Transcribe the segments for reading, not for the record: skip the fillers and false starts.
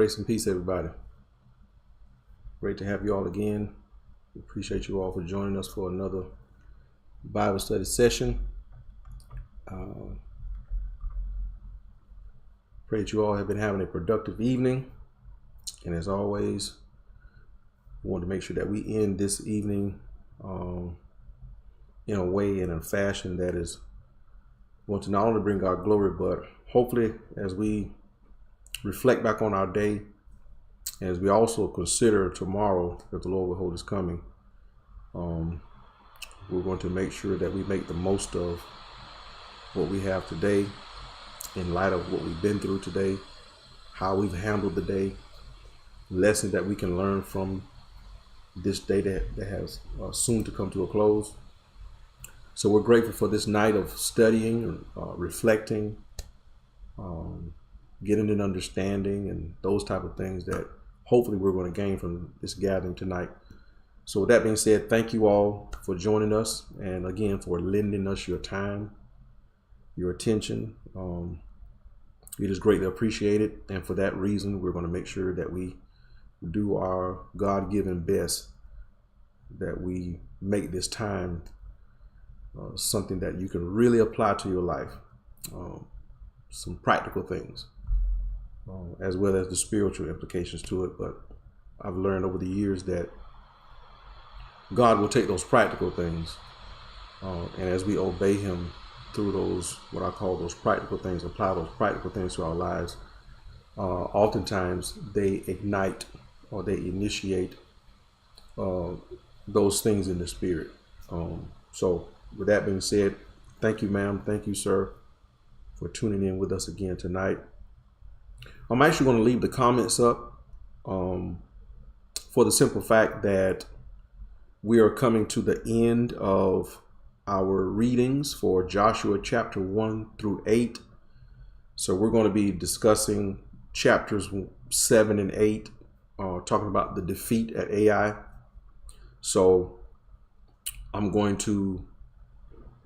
Grace and peace, everybody. Great to have you all again. We appreciate you all for joining us for another Bible study session. Pray that you all have been having a productive evening. And as always, we want to make sure that we end this evening in a way and in a fashion that is going to not only bring God glory, but hopefully as we reflect back on our day, as we also consider tomorrow that the Lord will hold us coming, we're going to make sure that we make the most of what we have today in light of what we've been through today, how we've handled the day, lessons that we can learn from this day that has soon to come to a close. So we're grateful for this night of studying, reflecting, getting an understanding and those type of things that hopefully we're going to gain from this gathering tonight. So with that being said, thank you all for joining us, and again for lending us your time, your attention. It is greatly appreciated, and for that reason we're going to make sure that we do our God-given best, that we make this time something that you can really apply to your life, some practical things, as well as the spiritual implications to it. But I've learned over the years that God will take those practical things, and as we obey him through those, what I call those practical things, apply those practical things to our lives, oftentimes they ignite or they initiate those things in the spirit. So with that being said, thank you, ma'am. Thank you, sir, for tuning in with us again tonight. I'm actually going to leave the comments up for the simple fact that we are coming to the end of our readings for Joshua chapter 1 through 8. So we're going to be discussing chapters 7 and 8, talking about the defeat at Ai. So I'm going to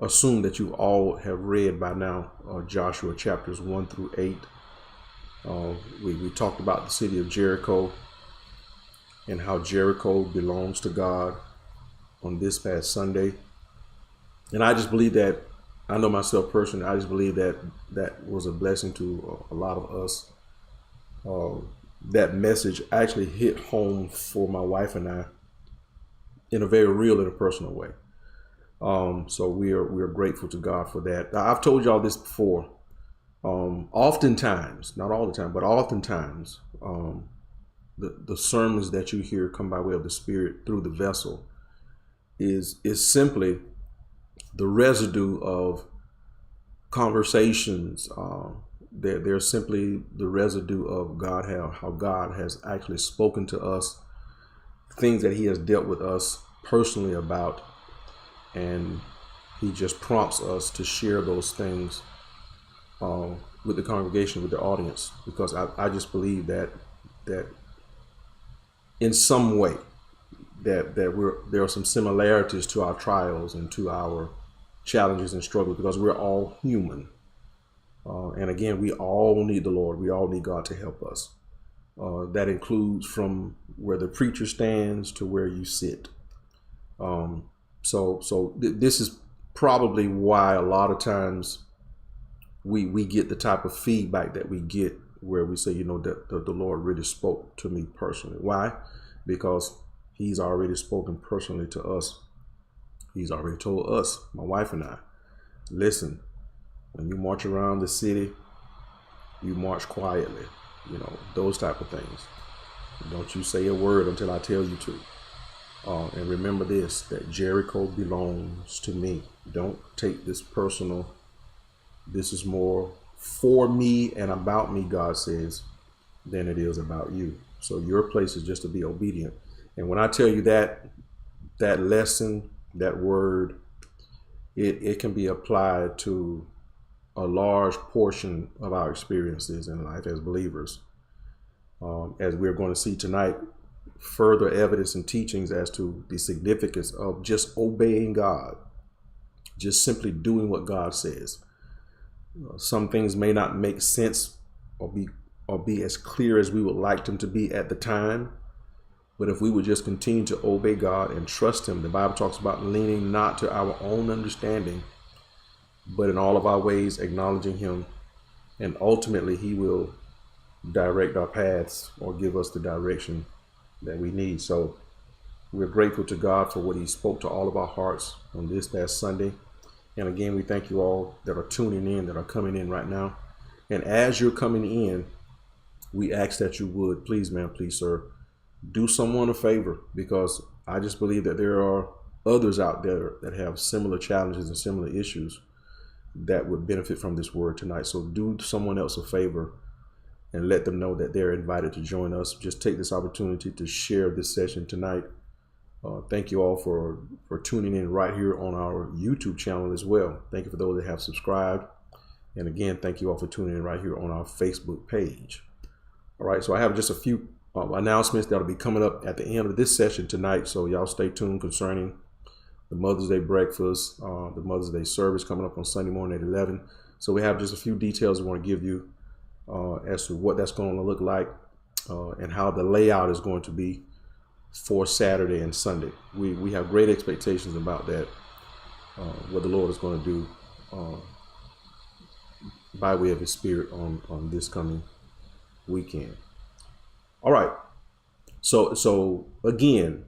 assume that you all have read by now Joshua chapters 1 through 8. We talked about the city of Jericho and how Jericho belongs to God on this past Sunday. And I just believe that, I know myself personally, I just believe that that was a blessing to a lot of us. That message actually hit home for my wife and I in a very real and a personal way. So we are grateful to God for that. Now, I've told y'all this before. Oftentimes, not all the time, but oftentimes, the sermons that you hear come by way of the Spirit through the vessel is simply the residue of conversations. They're simply the residue of God, how God has actually spoken to us, things that he has dealt with us personally about, and he just prompts us to share those things with the congregation, with the audience, because I just believe that in some way that there are some similarities to our trials and to our challenges and struggles, because we're all human. And again, we all need the Lord. We all need God to help us. That includes from where the preacher stands to where you sit. So this is probably why a lot of times we get the type of feedback that we get, where we say, that the Lord really spoke to me personally. Why? Because he's already spoken personally to us. He's already told us, my wife and I, listen, when you march around the city, you march quietly, those type of things. Don't you say a word until I tell you to. And remember this, that Jericho belongs to me. Don't take this personal. This is more for me and about me, God says, than it is about you. So your place is just to be obedient. And when I tell you that lesson, that word, it can be applied to a large portion of our experiences in life as believers. As we're going to see tonight, further evidence and teachings as to the significance of just obeying God, just simply doing what God says. Some things may not make sense or be or be as clear as we would like them to be at the time. But if we would just continue to obey God and trust him, the Bible talks about leaning not to our own understanding, but in all of our ways acknowledging him. And ultimately, he will direct our paths or give us the direction that we need. So we're grateful to God for what he spoke to all of our hearts on this past Sunday. And again, we thank you all that are tuning in, that are coming in right now. And as you're coming in, we ask that you would, please, ma'am, please, sir, do someone a favor, because I just believe that there are others out there that have similar challenges and similar issues that would benefit from this word tonight. So do someone else a favor and let them know that they're invited to join us. Just take this opportunity to share this session tonight. Thank you all for tuning in right here on our YouTube channel as well. Thank you for those that have subscribed. And again, thank you all for tuning in right here on our Facebook page. All right, so I have just a few announcements that'll be coming up at the end of this session tonight. So y'all stay tuned concerning the Mother's Day breakfast, the Mother's Day service coming up on Sunday morning at 11. So we have just a few details I want to give you as to what that's going to look like and how the layout is going to be for Saturday and Sunday. We have great expectations about that, what the Lord is going to do by way of his Spirit on this coming weekend. All right. So again,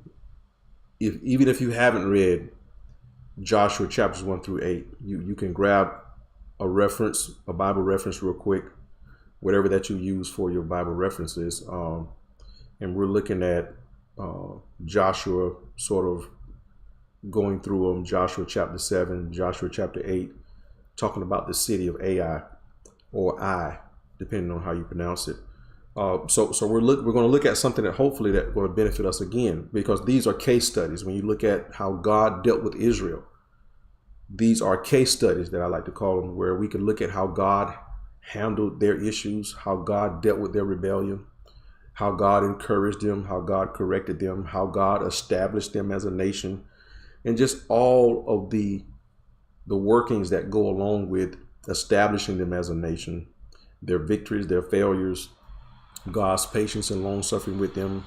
even if you haven't read Joshua chapters 1 through 8, you can grab a reference, a Bible reference real quick, whatever that you use for your Bible references. And we're looking at Joshua, sort of going through them, Joshua chapter 7, Joshua chapter 8, talking about the city of Ai, or Ai, depending on how you pronounce it. So we're going to look at something that hopefully that will benefit us again, because these are case studies. When you look at how God dealt with Israel, these are case studies that I like to call them, where we can look at how God handled their issues, how God dealt with their rebellion, how God encouraged them, how God corrected them, how God established them as a nation, and just all of the workings that go along with establishing them as a nation, their victories, their failures, God's patience and long suffering with them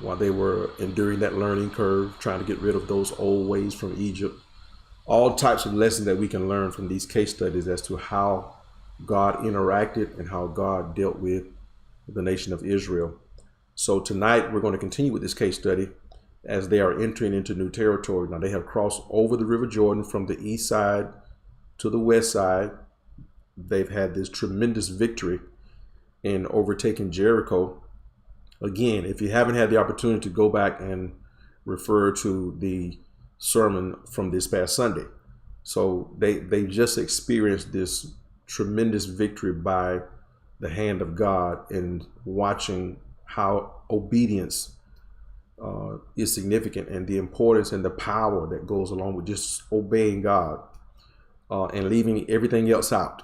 while they were enduring that learning curve, trying to get rid of those old ways from Egypt. All types of lessons that we can learn from these case studies as to how God interacted and how God dealt with the nation of Israel. So tonight we're going to continue with this case study as they are entering into new territory. Now they have crossed over the River Jordan from the east side to the west side. They've had this tremendous victory in overtaking Jericho. Again, if you haven't had the opportunity to go back and refer to the sermon from this past Sunday. So they just experienced this tremendous victory by the hand of God, in watching how obedience is significant, and the importance and the power that goes along with just obeying God and leaving everything else out,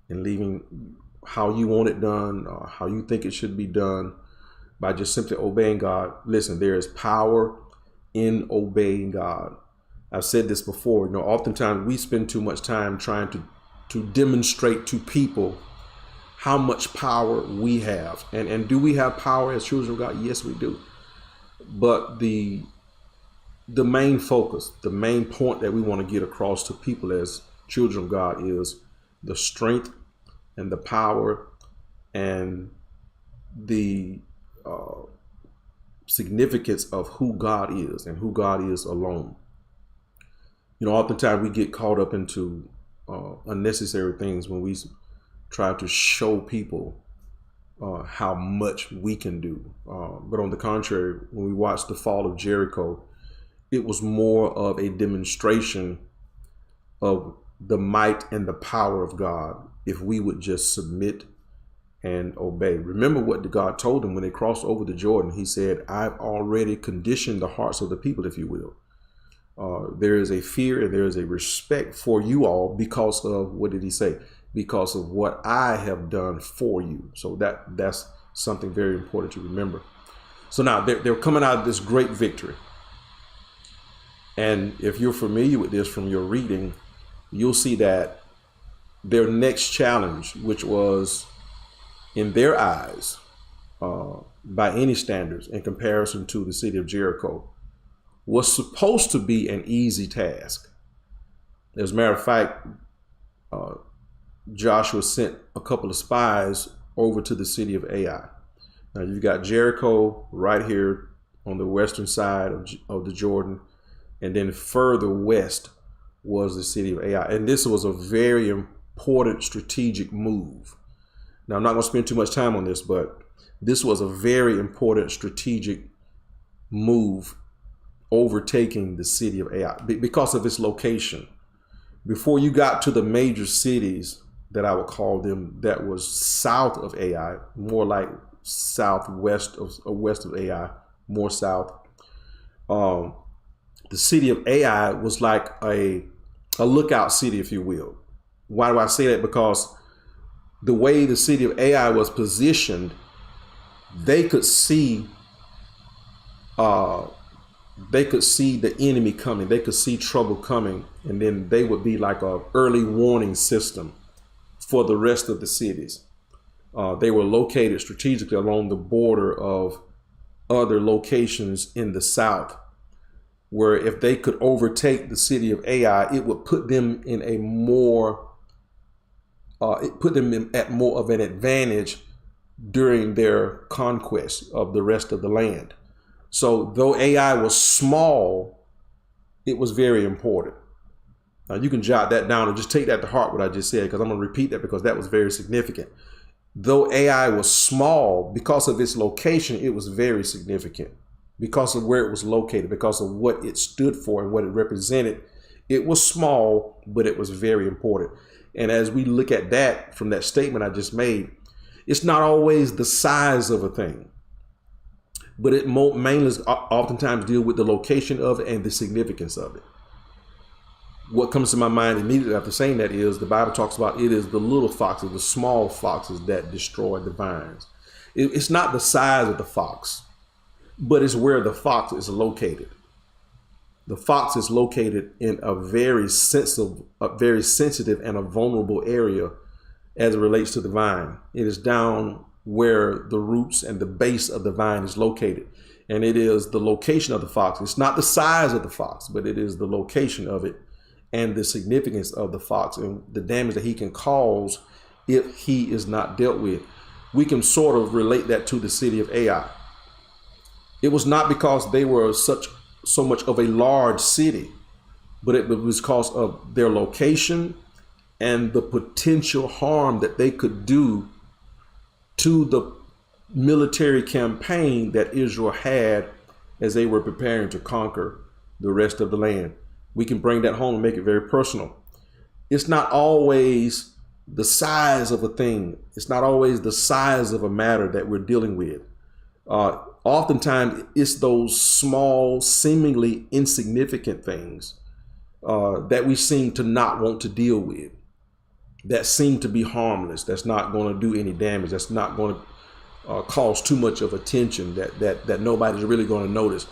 and leaving how you want it done, or how you think it should be done, by just simply obeying God. Listen, there is power in obeying God. I've said this before, oftentimes we spend too much time trying to demonstrate to people how much power we have. And do we have power as children of God? Yes, we do. But the main focus, the main point that we want to get across to people as children of God is the strength and the power and the significance of who God is and who God is alone. Oftentimes we get caught up into unnecessary things when we try to show people how much we can do. But on the contrary, when we watched the fall of Jericho, it was more of a demonstration of the might and the power of God if we would just submit and obey. Remember what God told them when they crossed over the Jordan. He said, I've already conditioned the hearts of the people, if you will. There is a fear and there is a respect for you all because of, what did he say? Because of what I have done for you. So that's something very important to remember. So now they're coming out of this great victory. And if you're familiar with this from your reading, you'll see that their next challenge, which was in their eyes, by any standards, in comparison to the city of Jericho, was supposed to be an easy task. As a matter of fact, Joshua sent a couple of spies over to the city of Ai. Now you've got Jericho right here on the western side of the Jordan, and then further west was the city of Ai. And this was a very important strategic move. Now I'm not going to spend too much time on this, but this was a very important strategic move, overtaking the city of Ai because of its location. Before you got to the major cities that I would call them, that was south of Ai, more like southwest of west of Ai, more south. The city of Ai was like a lookout city, if you will. Why do I say that? Because the way the city of Ai was positioned, they could see the enemy coming. They could see trouble coming, and then they would be like a early warning system for the rest of the cities. They were located strategically along the border of other locations in the south, where if they could overtake the city of Ai, it would put them in a more, at more of an advantage during their conquest of the rest of the land. So though Ai was small, it was very important. Now you can jot that down and just take that to heart, what I just said, because I'm going to repeat that because that was very significant. Though Ai was small, because of its location, it was very significant. Because of where it was located, because of what it stood for and what it represented, it was small, but it was very important. And as we look at that from that statement I just made, it's not always the size of a thing, but it mainly oftentimes deal with the location of it and the significance of it. What comes to my mind immediately after saying that is the Bible talks about it is the little foxes, the small foxes that destroy the vines. It's not the size of the fox, but it's where the fox is located. The fox is located in a very sensitive and a vulnerable area as it relates to the vine. It is down where the roots and the base of the vine is located. And it is the location of the fox. It's not the size of the fox, but it is the location of it and the significance of the fox and the damage that he can cause if he is not dealt with. We can sort of relate that to the city of Ai. It was not because they were so much of a large city, but it was because of their location and the potential harm that they could do to the military campaign that Israel had as they were preparing to conquer the rest of the land. We can bring that home and make it very personal. It's not always the size of a thing. It's not always the size of a matter that we're dealing with. Oftentimes, it's those small, seemingly insignificant things that we seem to not want to deal with, that seem to be harmless, that's not going to do any damage, that's not going to cause too much of attention, that nobody's really going to notice.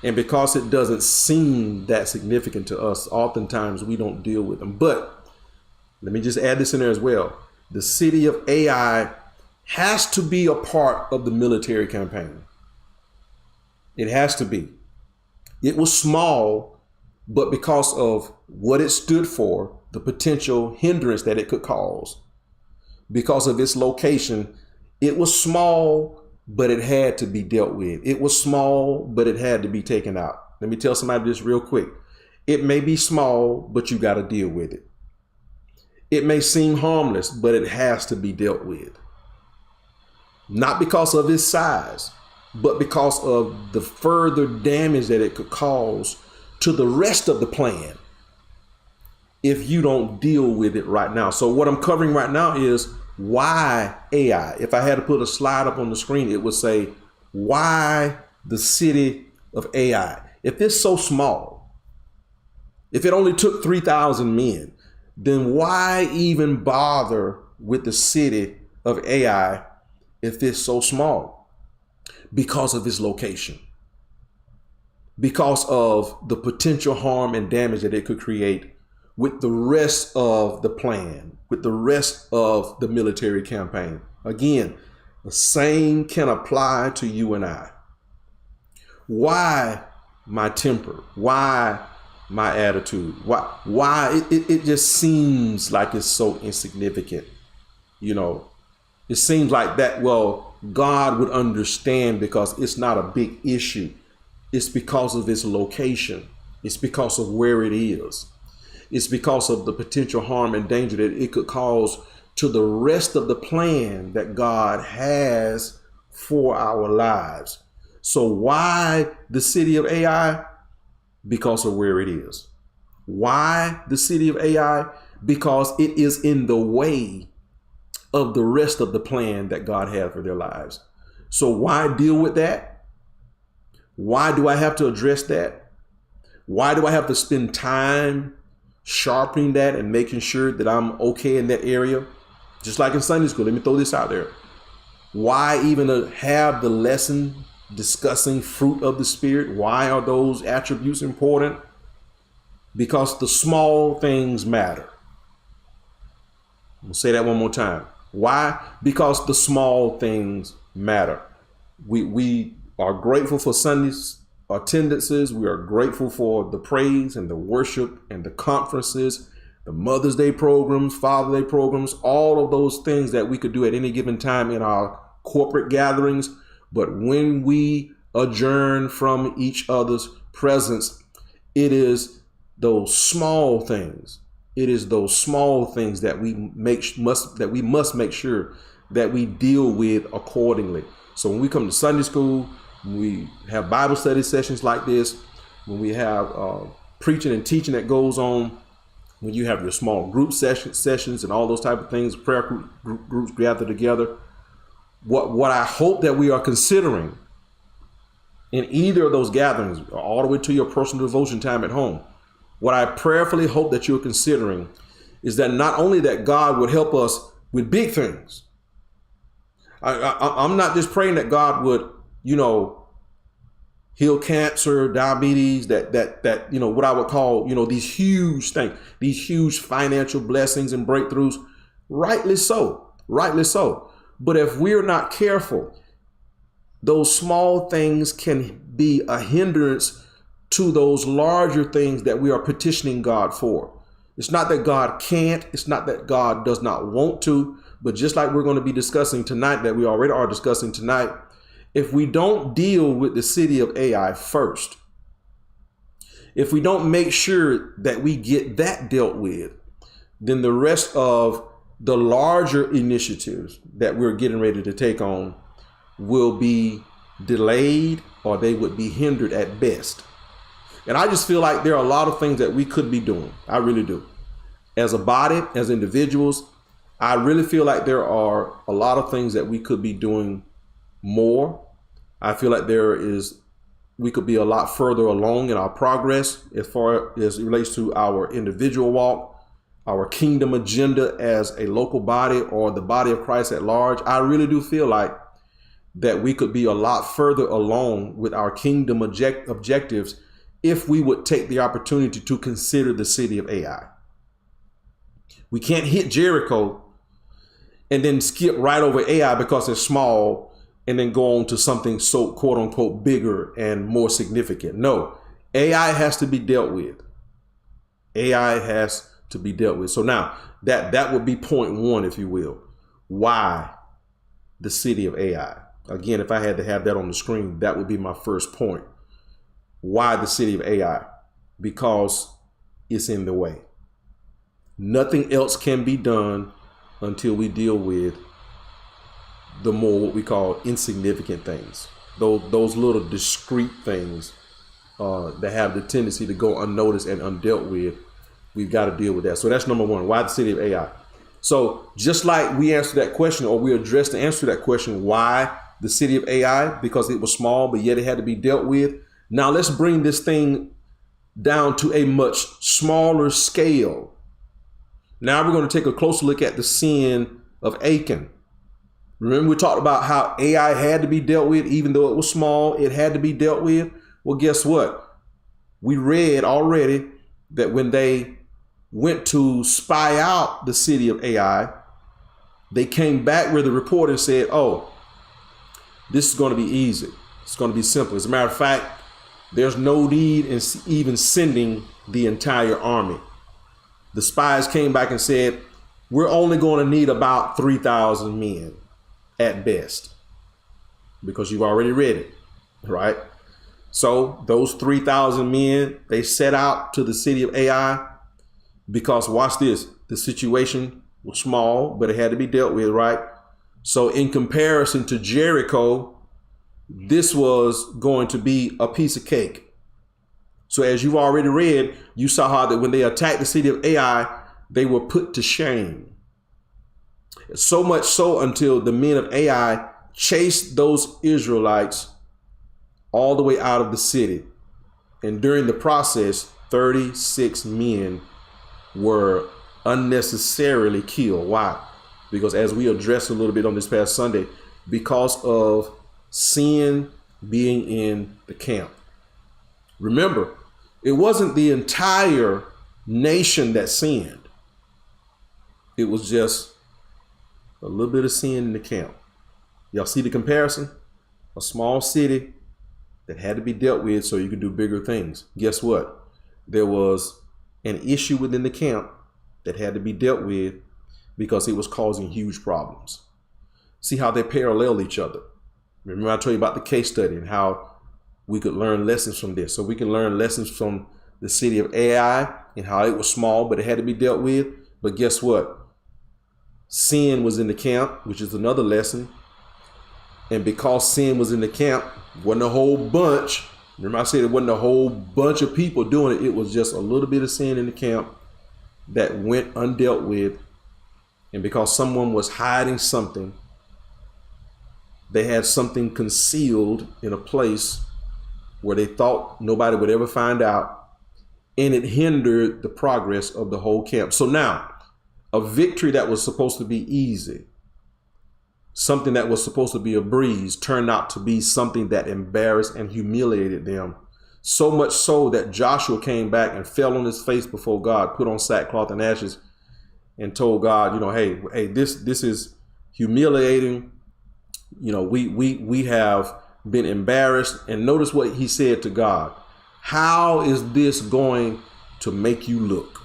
And because it doesn't seem that significant to us, oftentimes we don't deal with them. But let me just add this in there as well. The city of Ai has to be a part of the military campaign. It has to be. It was small, but because of what it stood for, the potential hindrance that it could cause, because of its location, it was small, but it had to be dealt with. It was small, but it had to be taken out. Let me tell somebody this real quick. It may be small, but you got to deal with it. It may seem harmless, but it has to be dealt with. Not because of its size, but because of the further damage that it could cause to the rest of the plan if you don't deal with it right now. So what I'm covering right now is why Ai. If I had to put a slide up on the screen, it would say, why the city of Ai? If it's so small, if it only took 3,000 men, then why even bother with the city of Ai if it's so small? Because of its location, because of the potential harm and damage that it could create with the rest of the plan, with the rest of the military campaign. Again, the same can apply to you and I. Why my temper? Why my attitude? Why it just seems like it's so insignificant? You know, it seems like that, well, God would understand because it's not a big issue. It's because of its location. It's because of where it is. It's because of the potential harm and danger that it could cause to the rest of the plan that God has for our lives. So why the city of Ai? Because of where it is. Why the city of Ai? Because it is in the way of the rest of the plan that God had for their lives. So why deal with that? Why do I have to address that? Why do I have to spend time sharpening that and making sure that I'm okay in that area? Just like in Sunday school, let me throw this out there. Why even have the lesson discussing fruit of the Spirit? Why are those attributes important? Because the small things matter. I'll say that one more time. Why? Because the small things matter. We are grateful for Sunday's attendances. We are grateful for the praise and the worship and the conferences, the Mother's Day programs, Father's Day programs, all of those things that we could do at any given time in our corporate gatherings. But when we adjourn from each other's presence, it is those small things. It is those small things that we must make sure that we deal with accordingly. So when we come to Sunday school, when we have Bible study sessions like this, when we have preaching and teaching that goes on, when you have your small group sessions and all those type of things, prayer groups gather together, what I hope that we are considering in either of those gatherings, all the way to your personal devotion time at home, what I prayerfully hope that you're considering is that not only that God would help us with big things. I'm not just praying that God would, heal cancer, diabetes, that what I would call, these huge things, these huge financial blessings and breakthroughs. Rightly so. But if we're not careful, those small things can be a hindrance to those larger things that we are petitioning God for. It's not that God can't, it's not that God does not want to, but just like we're going to be discussing tonight, that we already are discussing tonight, if we don't deal with the city of Ai first, if we don't make sure that we get that dealt with, then the rest of the larger initiatives that we're getting ready to take on will be delayed, or they would be hindered at best. And I just feel like there are a lot of things that we could be doing. I really do. As a body, as individuals, I really feel like there are a lot of things that we could be doing more. I feel like we could be a lot further along in our progress as far as it relates to our individual walk, our kingdom agenda as a local body or the body of Christ at large. I really do feel like that we could be a lot further along with our kingdom objectives if we would take the opportunity to consider the city of Ai. We can't hit Jericho and then skip right over Ai because it's small and then go on to something so quote unquote bigger and more significant. No, Ai has to be dealt with. Ai has to be dealt with. So now that would be point one, if you will. Why the city of Ai? Again, if I had to have that on the screen, that would be my first point. Why the city of Ai? Because it's in the way. Nothing else can be done until we deal with the more what we call insignificant things. Those little discrete things that have the tendency to go unnoticed and undealt with. We've got to deal with that. So that's number one. Why the city of Ai? So just like we answered that question, or we addressed the answer to that question, why the city of Ai? Because it was small, but yet it had to be dealt with. Now let's bring this thing down to a much smaller scale. Now we're going to take a closer look at the sin of Achan. Remember we talked about how Ai had to be dealt with, even though it was small, it had to be dealt with. Well, guess what? We read already that when they went to spy out the city of Ai, They came back with a report and said, oh, this is going to be easy. It's going to be simple. As a matter of fact, there's no need in even sending the entire army. The spies came back and said, we're only going to need about 3,000 men at best, because you've already read it, right? So those 3,000 men, they set out to the city of Ai because, watch this, the situation was small, but it had to be dealt with, right? So in comparison to Jericho, this was going to be a piece of cake. So as you've already read, you saw how that when they attacked the city of Ai, they were put to shame. So much so until the men of Ai chased those Israelites all the way out of the city. And during the process, 36 men were unnecessarily killed. Why? Because as we addressed a little bit on this past Sunday, because of sin being in the camp. Remember, it wasn't the entire nation that sinned. It was just a little bit of sin in the camp. Y'all see the comparison? A small city that had to be dealt with so you could do bigger things. Guess what? There was an issue within the camp that had to be dealt with because it was causing huge problems. See how they parallel each other. Remember I told you about the case study and how we could learn lessons from this. So we can learn lessons from the city of Ai and how it was small, but it had to be dealt with. But guess what? Sin was in the camp, which is another lesson. And because sin was in the camp, wasn't a whole bunch. Remember I said it wasn't a whole bunch of people doing it. It was just a little bit of sin in the camp that went undealt with. And because someone was hiding something, they had something concealed in a place where they thought nobody would ever find out, and it hindered the progress of the whole camp. So now, a victory that was supposed to be easy, something that was supposed to be a breeze, turned out to be something that embarrassed and humiliated them. So much so that Joshua came back and fell on his face before God, put on sackcloth and ashes, and told God, hey, this is humiliating. We have been embarrassed. And notice what he said to God. How is this going to make you look?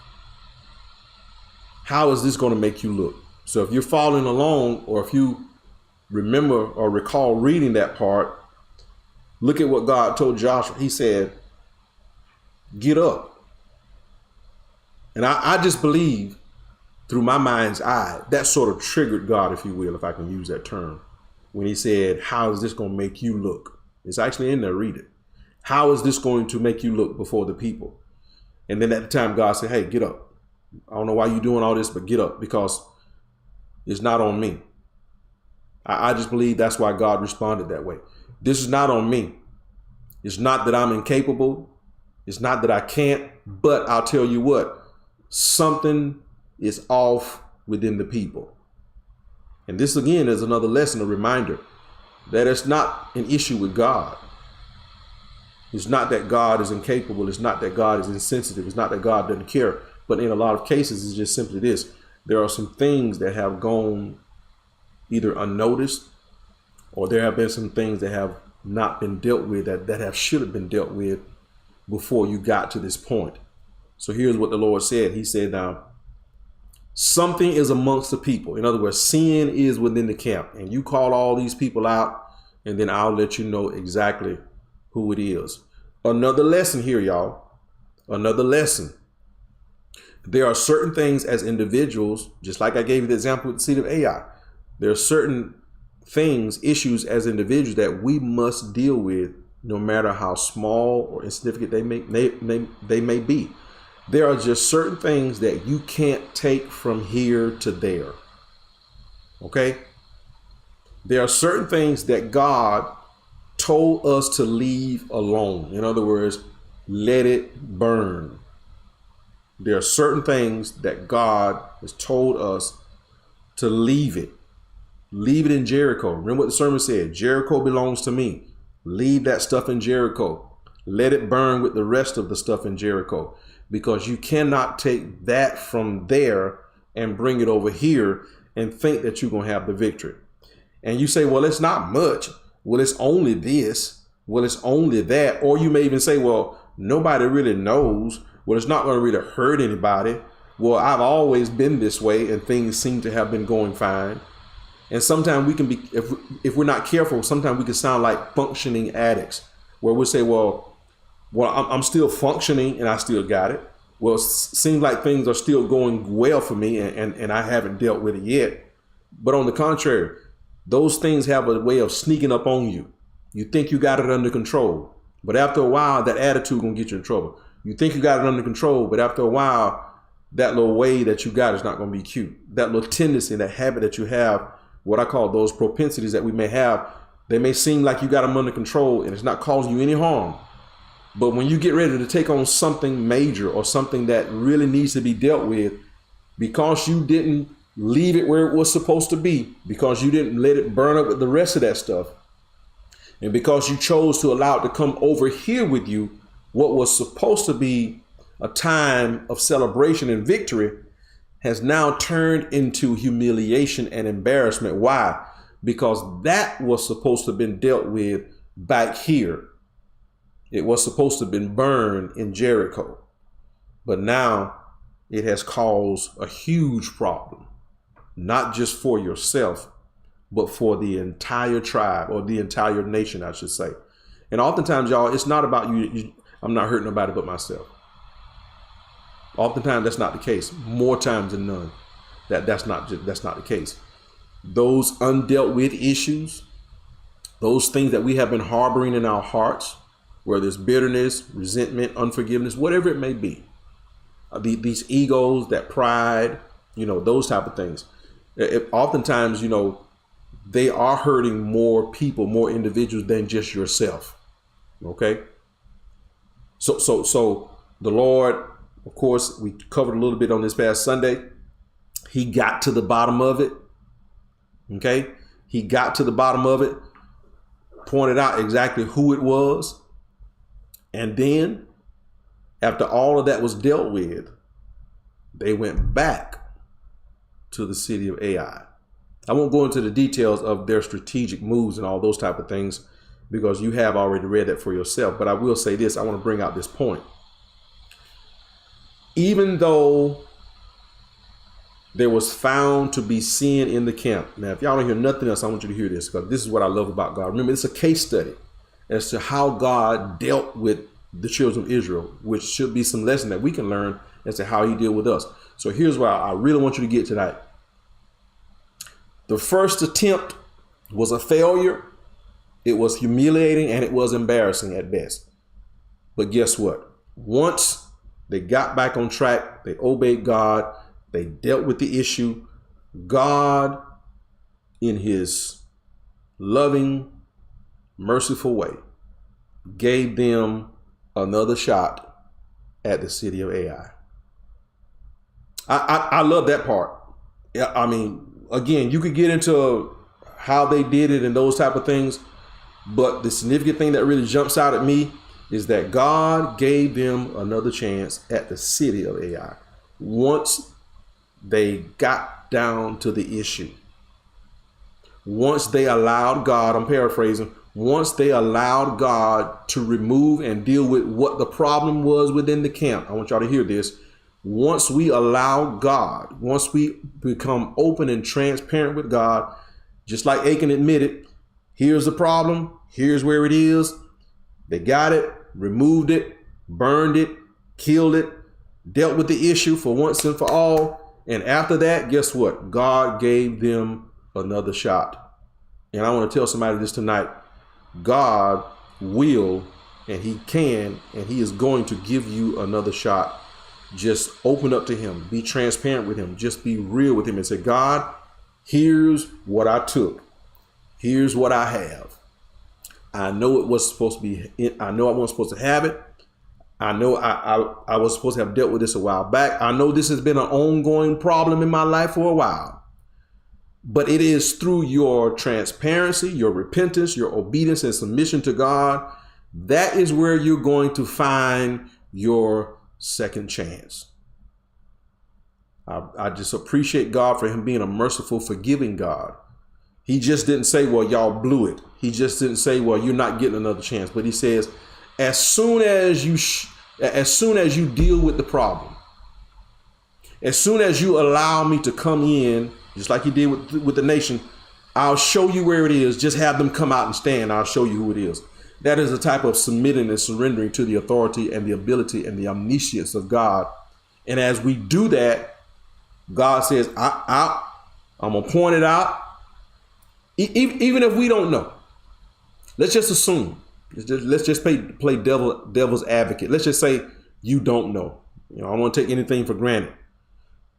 How is this going to make you look? So if you're following along, or if you remember or recall reading that part, look at what God told Joshua. He said, get up. And I just believe through my mind's eye, that sort of triggered God, if you will, if I can use that term. When he said, how is this going to make you look? It's actually in there, read it. How is this going to make you look before the people? And then at the time, God said, hey, get up. I don't know why you're doing all this, but get up, because it's not on me. I just believe that's why God responded that way. This is not on me. It's not that I'm incapable. It's not that I can't, but I'll tell you what, something is off within the people. And this again is another lesson, a reminder that it's not an issue with God. It's not that God is incapable. It's not that God is insensitive. It's not that God doesn't care. But in a lot of cases, it's just simply this. There are some things that have gone either unnoticed, or there have been some things that have not been dealt with that should have been dealt with before you got to this point. So here's what the Lord said. He said, now, something is amongst the people. In other words, sin is within the camp. And you call all these people out, and then I'll let you know exactly who it is. Another lesson here, y'all. Another lesson. There are certain things as individuals, just like I gave you the example with the seed of Ai. There are certain things, issues as individuals that we must deal with, no matter how small or insignificant they may be. There are just certain things that you can't take from here to there. Okay? There are certain things that God told us to leave alone. In other words, let it burn. There are certain things that God has told us to leave it. Leave it in Jericho. Remember what the sermon said, Jericho belongs to me. Leave that stuff in Jericho. Let it burn with the rest of the stuff in Jericho, because you cannot take that from there and bring it over here and think that you're going to have the victory. And you say, well, it's not much. Well, it's only this. Well, it's only that. Or you may even say, well, nobody really knows. Well, it's not going to really hurt anybody. Well, I've always been this way and things seem to have been going fine. And sometimes we can be, if we're not careful, sometimes we can sound like functioning addicts, where we say, well, I'm still functioning and I still got it. Well, it seems like things are still going well for me and I haven't dealt with it yet. But on the contrary, those things have a way of sneaking up on you. You think you got it under control, but after a while, that attitude gonna get you in trouble. You think you got it under control, but after a while, that little way that you got is not gonna be cute. That little tendency, that habit that you have, what I call those propensities that we may have, they may seem like you got them under control and it's not causing you any harm. But when you get ready to take on something major or something that really needs to be dealt with, because you didn't leave it where it was supposed to be, because you didn't let it burn up with the rest of that stuff, and because you chose to allow it to come over here with you, what was supposed to be a time of celebration and victory has now turned into humiliation and embarrassment. Why? Because that was supposed to have been dealt with back here. It was supposed to have been burned in Jericho. But now it has caused a huge problem, not just for yourself, but for the entire tribe, or the entire nation, I should say. And oftentimes, y'all, it's not about you. I'm not hurting nobody but myself. Oftentimes, that's not the case. More times than none, that's not the case. Those undealt with issues, those things that we have been harboring in our hearts, whether it's bitterness, resentment, unforgiveness, whatever it may be, these egos, that pride, those type of things. Oftentimes, they are hurting more people, more individuals than just yourself. Okay. So the Lord, of course, we covered a little bit on this past Sunday. He got to the bottom of it. Okay. He got to the bottom of it, pointed out exactly who it was. And then after all of that was dealt with, they went back to the city of Ai. I won't go into the details of their strategic moves and all those type of things, because you have already read that for yourself. But I will say this, I want to bring out this point. Even though there was found to be sin in the camp. Now, if y'all don't hear nothing else, I want you to hear this, because this is what I love about God. Remember, it's a case study as to how God dealt with the children of Israel, which should be some lesson that we can learn as to how he dealt with us. So here's what I really want you to get tonight. The first attempt was a failure. It was humiliating and it was embarrassing at best. But guess what? Once they got back on track, they obeyed God, they dealt with the issue, God, in his loving, merciful way, gave them another shot at the city of Ai. I love that part. I mean, again, you could get into how they did it and those type of things, but the significant thing that really jumps out at me is that God gave them another chance at the city of Ai once they got down to the issue. Once they allowed God, I'm paraphrasing, once they allowed God to remove and deal with what the problem was within the camp. I want y'all to hear this. Once we allow God, once we become open and transparent with God, just like Achan admitted, here's the problem, here's where it is. They got it, removed it, burned it, killed it, dealt with the issue for once and for all. And after that, guess what? God gave them another shot. And I want to tell somebody this tonight. God will, and he can, and he is going to give you another shot. Just open up to him. Be transparent with him. Just be real with him and say, God, here's what I took. Here's what I have. I know it was supposed to be, I know I wasn't supposed to have it. I know I was supposed to have dealt with this a while back. I know this has been an ongoing problem in my life for a while. But it is through your transparency, your repentance, your obedience and submission to God, that is where you're going to find your second chance. I just appreciate God for him being a merciful, forgiving God. He just didn't say, well, y'all blew it. He just didn't say, well, you're not getting another chance. But he says, as soon as you deal with the problem, as soon as you allow me to come in, just like you did with the nation, I'll show you where it is. Just have them come out and stand. I'll show you who it is. That is a type of submitting and surrendering to the authority and the ability and the omniscience of God. And as we do that, God says, I'm going to point it out. Even if we don't know, let's just assume. Let's just play devil's advocate. Let's just say you don't know. I don't want to take anything for granted.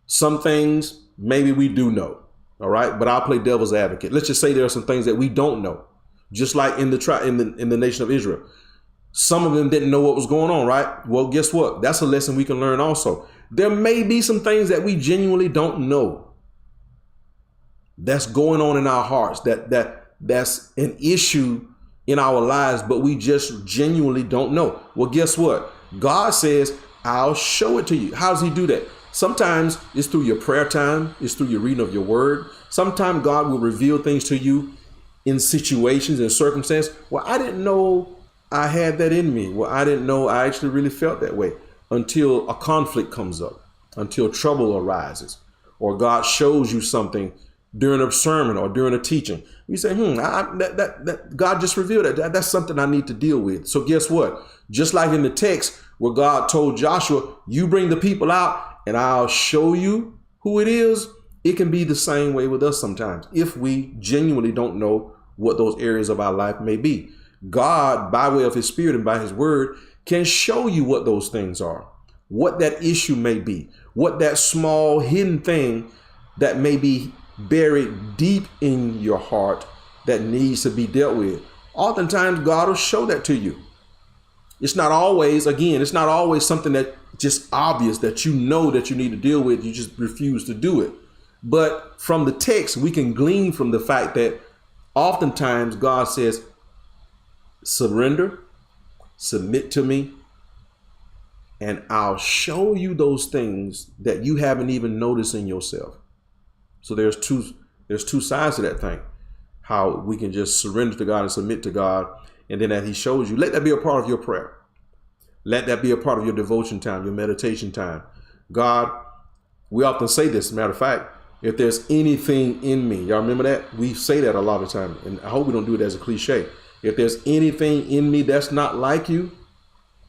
Some things maybe we do know. All right. But I'll play devil's advocate. Let's just say there are some things that we don't know. Just like in the nation of Israel. Some of them didn't know what was going on. Right. Well, guess what? That's a lesson we can learn also. There may be some things that we genuinely don't know that's going on in our hearts, that's an issue in our lives, but we just genuinely don't know. Well, guess what? God says, I'll show it to you. How does he do that? Sometimes it's through your prayer time. It's through your reading of your word. Sometimes God will reveal things to you in situations and circumstances. Well, I didn't know I had that in me. Well, I didn't know I actually really felt that way until a conflict comes up, until trouble arises, or God shows you something during a sermon or during a teaching. You say, that God just revealed that. That's something I need to deal with. So guess what? Just like in the text where God told Joshua, you bring the people out and I'll show you who it is. It can be the same way with us sometimes if we genuinely don't know what those areas of our life may be. God, by way of his spirit and by his word, can show you what those things are, what that issue may be, what that small hidden thing that may be buried deep in your heart that needs to be dealt with. Oftentimes God will show that to you. It's not always something that just obvious that you know that you need to deal with. You just refuse to do it. But from the text, we can glean from the fact that oftentimes God says, surrender, submit to me, and I'll show you those things that you haven't even noticed in yourself. So there's two sides to that thing. How we can just surrender to God and submit to God. And then as he shows you, let that be a part of your prayer. Let that be a part of your devotion time, your meditation time. God, we often say this, as a matter of fact, if there's anything in me, y'all remember that? We say that a lot of time. And I hope we don't do it as a cliche. If there's anything in me that's not like you,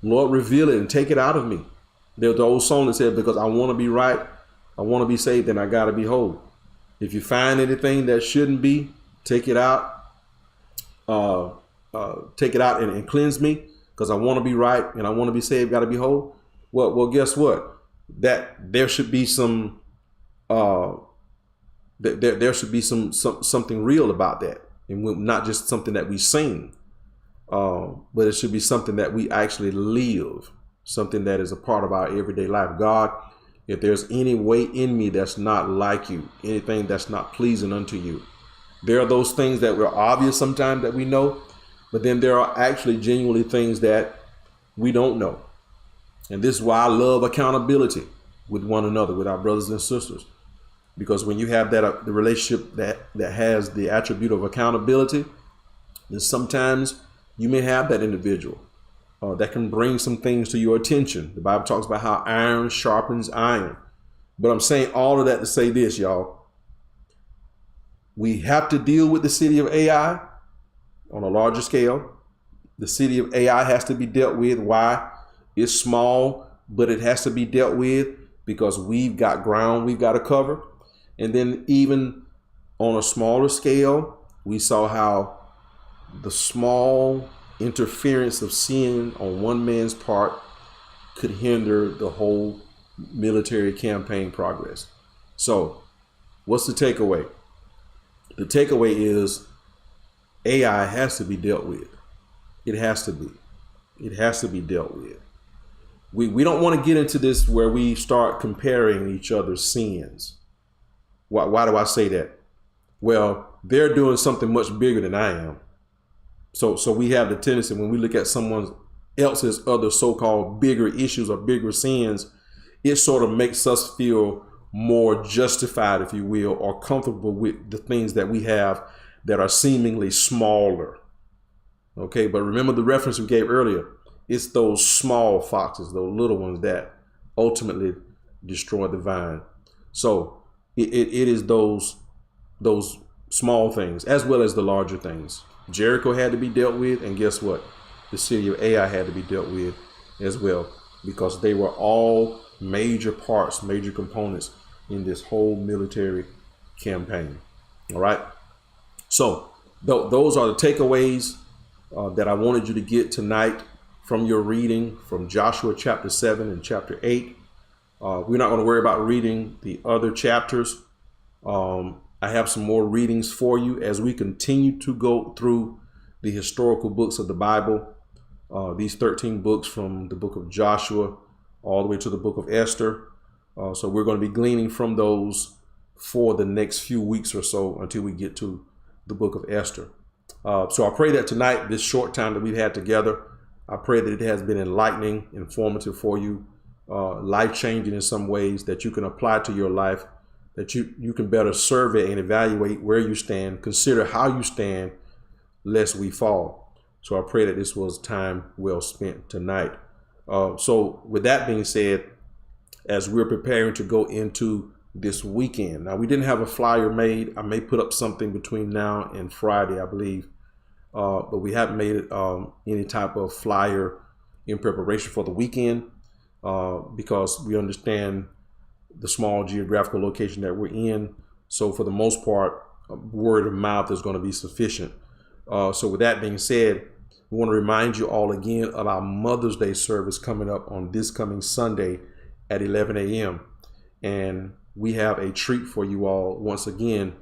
Lord, reveal it and take it out of me. There's the old song that said, because I want to be right, I want to be saved, and I got to be whole. If you find anything that shouldn't be, take it out. Take it out and cleanse me, because I want to be right and I want to be saved, got to be whole. Well, guess what? That there should be some there should be something real about that, and not just something that we sing, but it should be something that we actually live, something that is a part of our everyday life. God, if there's any way in me that's not like you, anything that's not pleasing unto you, there are those things that were obvious sometimes that we know, but then there are actually genuinely things that we don't know. And this is why I love accountability with one another, with our brothers and sisters. Because when you have that the relationship that has the attribute of accountability, then sometimes you may have that individual that can bring some things to your attention. The Bible talks about how iron sharpens iron. But I'm saying all of that to say this, y'all. We have to deal with the city of AI on a larger scale. The city of AI has to be dealt with. Why? It's small, but it has to be dealt with because we've got ground we've got to cover. And then even on a smaller scale, we saw how the small interference of sin on one man's part could hinder the whole military campaign progress. So what's the takeaway? The takeaway is AI has to be dealt with. It has to be. It has to be dealt with. We don't want to get into this where we start comparing each other's sins. Why do I say that? Well, they're doing something much bigger than I am. So we have the tendency when we look at someone else's other so-called bigger issues or bigger sins, it sort of makes us feel more justified, if you will, or comfortable with the things that we have that are seemingly smaller. Okay, but remember the reference we gave earlier. It's those small foxes, those little ones that ultimately destroy the vine. So it is those small things as well as the larger things. Jericho had to be dealt with, and guess what? The city of Ai had to be dealt with as well, because they were all major parts, major components in this whole military campaign. All right. So those are the takeaways that I wanted you to get tonight from your reading from Joshua chapter 7 and chapter 8. We're not going to worry about reading the other chapters. I have some more readings for you as we continue to go through the historical books of the Bible. These 13 books from the book of Joshua all the way to the book of Esther. So we're going to be gleaning from those for the next few weeks or so until we get to the book of Esther. So I pray that tonight, this short time that we've had together, I pray that it has been enlightening, informative for you, life-changing in some ways, that you can apply to your life, that you can better survey and evaluate where you stand, consider how you stand, lest we fall. So I pray that this was time well spent tonight. So with that being said, as we're preparing to go into this weekend, now we didn't have a flyer made. I may put up something between now and Friday, I believe, but we haven't made any type of flyer in preparation for the weekend because we understand the small geographical location that we're in. So for the most part, word of mouth is going to be sufficient. So with that being said, we want to remind you all again of our Mother's Day service coming up on this coming Sunday at 11 a.m. And we have a treat for you all. Once again,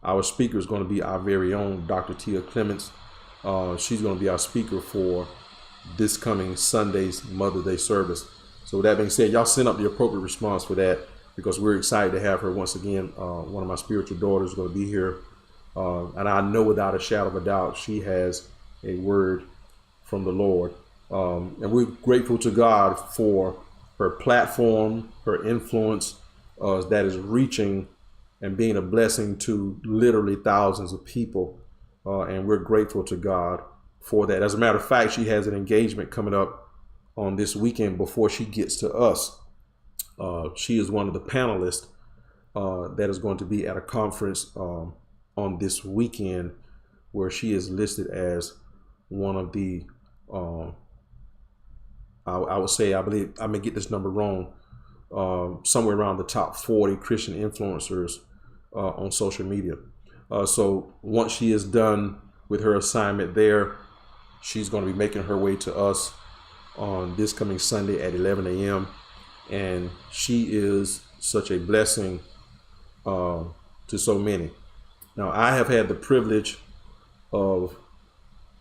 our speaker is going to be our very own Dr. Tia Clements. She's going to be our speaker for this coming Sunday's Mother's Day service. So with that being said, y'all send up the appropriate response for that, because we're excited to have her once again. One of my spiritual daughters is going to be here. And I know without a shadow of a doubt, she has a word from the Lord. And we're grateful to God for her platform, her influence that is reaching and being a blessing to literally thousands of people. And we're grateful to God for that. As a matter of fact, she has an engagement coming up on this weekend before she gets to us. She is one of the panelists that is going to be at a conference on this weekend, where she is listed as one of the, I would say, I believe, I may get this number wrong, somewhere around the top 40 Christian influencers on social media. So once she is done with her assignment there, she's going to be making her way to us on this coming Sunday at 11 a.m. And she is such a blessing to so many. Now, I have had the privilege of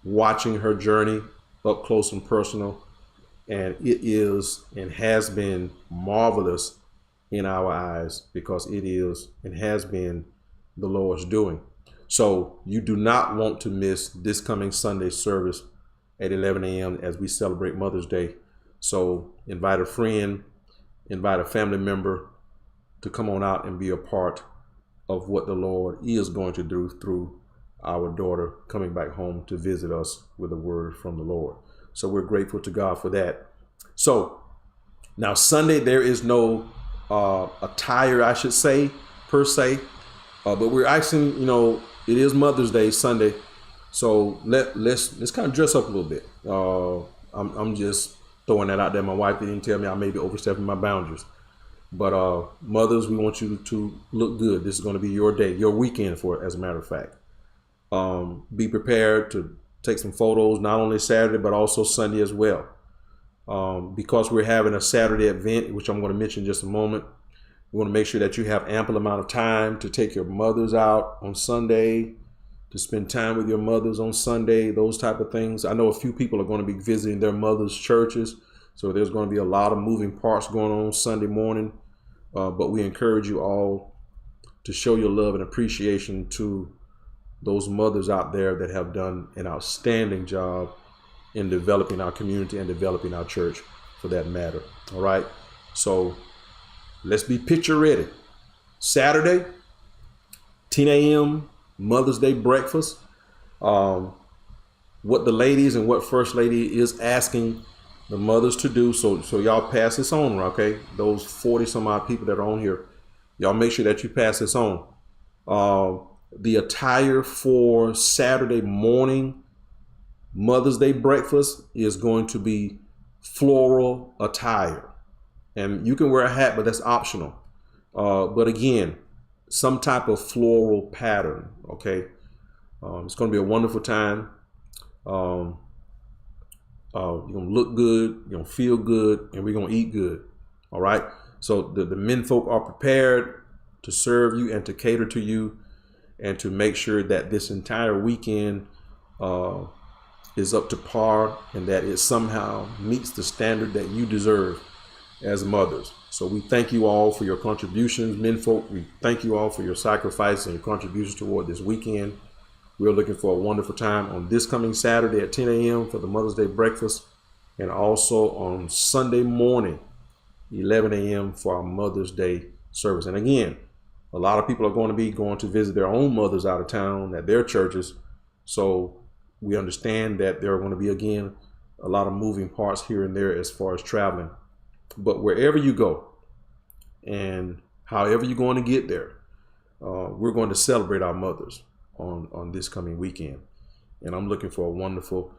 watching her journey up close and personal, and it is and has been marvelous in our eyes, because it is and has been the Lord's doing. So you do not want to miss this coming Sunday service at 11 a.m. as we celebrate Mother's Day. So invite a friend, invite a family member to come on out and be a part of what the Lord is going to do through our daughter coming back home to visit us with a word from the Lord. So we're grateful to God for that. So now Sunday, there is no attire, I should say, per se, but we're asking, it is Mother's Day Sunday. So let's kind of dress up a little bit. I'm just throwing that out there. My wife didn't tell me I may be overstepping my boundaries. But mothers, we want you to look good. This is going to be your day, your weekend for it, as a matter of fact. Be prepared to take some photos, not only Saturday, but also Sunday as well. Because we're having a Saturday event, which I'm going to mention in just a moment. We want to make sure that you have ample amount of time to take your mothers out on Sunday, to spend time with your mothers on Sunday, those type of things. I know a few people are going to be visiting their mothers' churches, so there's going to be a lot of moving parts going on Sunday morning. But we encourage you all to show your love and appreciation to those mothers out there that have done an outstanding job in developing our community and developing our church, for that matter. All right. So let's be picture ready. Saturday, 10 a.m. Mother's Day breakfast. What the ladies and what First Lady is asking the mothers to do. So y'all pass this on, okay? Those 40 some odd people that are on here, y'all make sure that you pass this on. The attire for Saturday morning Mother's Day breakfast is going to be floral attire. And you can wear a hat, but that's optional. But again, some type of floral pattern, okay? It's going to be a wonderful time. You're going to look good, you're going to feel good, and we're going to eat good, all right? So the men folk are prepared to serve you and to cater to you and to make sure that this entire weekend is up to par and that it somehow meets the standard that you deserve as mothers. So we thank you all for your contributions, men folk. We thank you all for your sacrifice and your contributions toward this weekend. We're looking for a wonderful time on this coming Saturday at 10 a.m. for the Mother's Day breakfast, and also on Sunday morning, 11 a.m. for our Mother's Day service. And again, a lot of people are going to be going to visit their own mothers out of town at their churches. So we understand that there are going to be, again, a lot of moving parts here and there as far as traveling. But wherever you go and however you're going to get there, we're going to celebrate our mothers on this coming weekend. And I'm looking for a wonderful,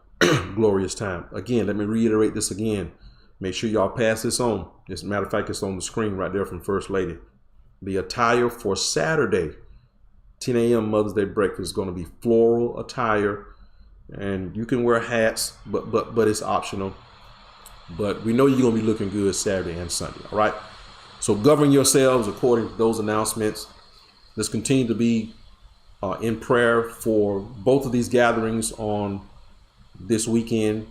glorious time. Again, let me reiterate this again. Make sure y'all pass this on. As a matter of fact, it's on the screen right there from First Lady. The attire for Saturday, 10 a.m. Mother's Day breakfast is going to be floral attire. And you can wear hats, but it's optional. But we know you're going to be looking good Saturday and Sunday, all right? So govern yourselves according to those announcements. Let's continue to be in prayer for both of these gatherings on this weekend.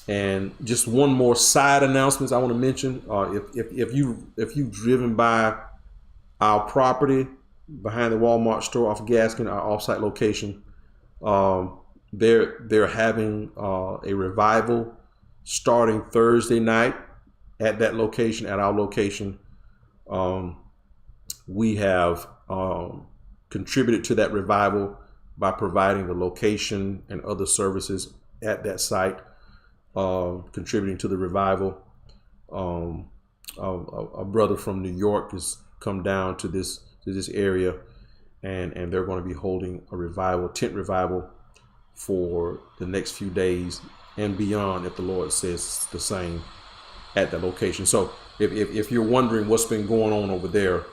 And just one more side announcement I want to mention. If you've driven by our property behind the Walmart store off Gaskin, our offsite location, they're having a revival starting Thursday night at that location, at our location. We have contributed to that revival by providing the location and other services at that site, contributing to the revival. A brother from New York has come down to this area, and they're going to be holding a revival, tent revival, for the next few days and beyond, if the Lord says the same, at that location. So if you're wondering what's been going on over there,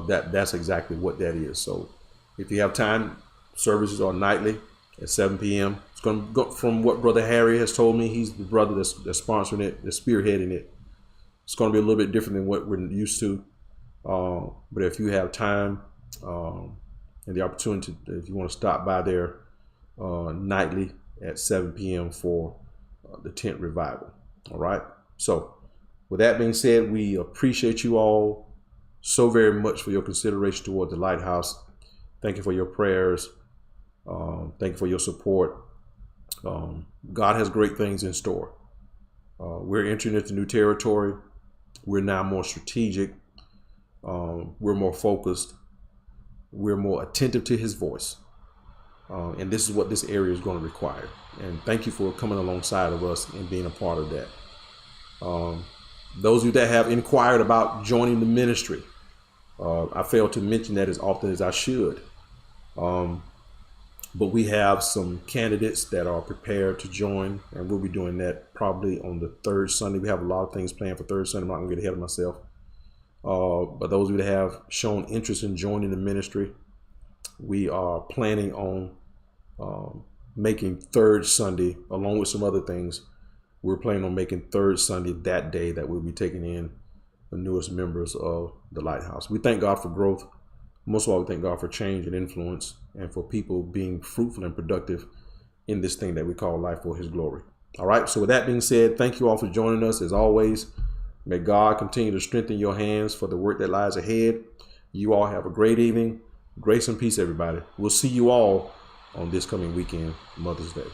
that's exactly what that is. So if you have time, services are nightly at 7 p.m. It's going to go from what Brother Harry has told me. He's the brother that's sponsoring it, that's spearheading it. It's going to be a little bit different than what we're used to. But if you have time and the opportunity, if you want to stop by there nightly at 7 p.m. for the tent revival. All right. So with that being said, we appreciate you all so very much for your consideration toward the Lighthouse. Thank you for your prayers. Thank you for your support. God has great things in store. We're entering into new territory. We're now more strategic. We're more focused. We're more attentive to his voice. And this is what this area is going to require. And thank you for coming alongside of us and being a part of that. Those of you that have inquired about joining the ministry, I failed to mention that as often as I should. But we have some candidates that are prepared to join, and we'll be doing that probably on the third Sunday. We have a lot of things planned for third Sunday. I'm not going to get ahead of myself. But those of you that have shown interest in joining the ministry, we are planning on making third Sunday, along with some other things. We're planning on making third Sunday that day that we'll be taking in the newest members of the Lighthouse. We thank God for growth. Most of all, we thank God for change and influence, and for people being fruitful and productive in this thing that we call life for his glory. All right. So with that being said, thank you all for joining us. As always, may God continue to strengthen your hands for the work that lies ahead. You all have a great evening. Grace and peace, everybody. We'll see you all on this coming weekend, Mother's Day.